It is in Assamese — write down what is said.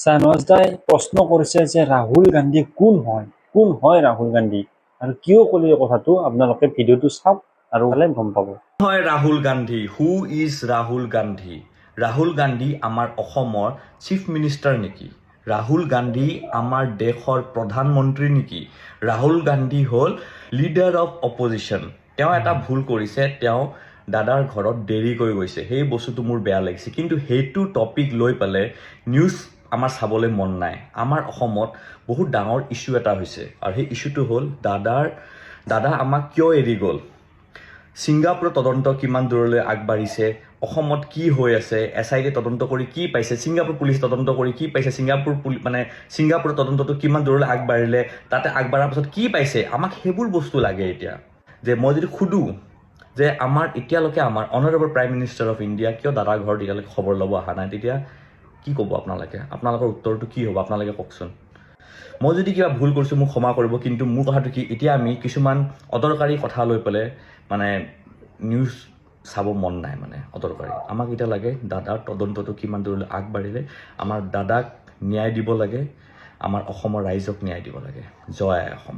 সানজদাই প্ৰশ্ন কৰিছে যে ৰাহুল গান্ধী কোন হয় ৰাহুল গান্ধী আৰু কিয় ক'লে এই কথাটো আপোনালোকে ভিডিঅ'টো চাওক আৰু হ'লে গম পাব। হয় ৰাহুল গান্ধী, হু ইজ ৰাহুল গান্ধী? ৰাহুল গান্ধী আমাৰ অসমৰ চিফ মিনিষ্টাৰ নেকি? ৰাহুল গান্ধী আমাৰ দেশৰ প্ৰধানমন্ত্ৰী নেকি? ৰাহুল গান্ধী হ'ল লিডাৰ অফ অপজিশ্যন। তেওঁ এটা ভুল কৰিছে, তেওঁ দাদাৰ ঘৰত দেৰি কৰি গৈছে, সেই বস্তুটো মোৰ বেয়া লাগিছে। কিন্তু সেইটো টপিক লৈ পেলাই নিউজ আমাৰ চাবলৈ মন নাই। আমাৰ অসমত বহুত ডাঙৰ ইছ্যু এটা হৈছে আৰু সেই ইছ্যুটো হ'ল দাদা আমাক কিয় এৰি গ'ল। ছিংগাপুৰৰ তদন্ত কিমান দূৰলৈ আগবাঢ়িছে, অসমত কি হৈ আছে, SIT তদন্ত কৰি কি পাইছে, ছিংগাপুৰ পুলিচ তদন্ত কৰি কি পাইছে, ছিংগাপুৰৰ তদন্তটো কিমান দূৰলৈ আগবাঢ়িলে, তাতে আগবাঢ়াৰ পাছত কি পাইছে, আমাক সেইবোৰ বস্তু লাগে এতিয়া। যে মই যদি সোধোঁ যে এতিয়ালৈকে আমাৰ honourable prime minister of India কিয় দাদাৰ ঘৰত এতিয়ালৈকে খবৰ ল'ব অহা নাই, তেতিয়া কি ক'ব আপোনালোকৰ উত্তৰটো কি হ'ব আপোনালোকে কওকচোন। মই যদি কিবা ভুল কৰিছোঁ মোক ক্ষমা কৰিব, কিন্তু মোৰ কথাটো কি, এতিয়া আমি কিছুমান অদৰকাৰী কথা লৈ পেলাই নিউজ চাব মন নাই, অদৰকাৰী। আমাক এতিয়া লাগে দাদাৰ তদন্তটো কিমান দূৰলৈ আগবাঢ়িলে, আমাৰ দাদাক ন্যায় দিব লাগে, আমাৰ অসমৰ ৰাইজক ন্যায় দিব লাগে। জয় আই অসম।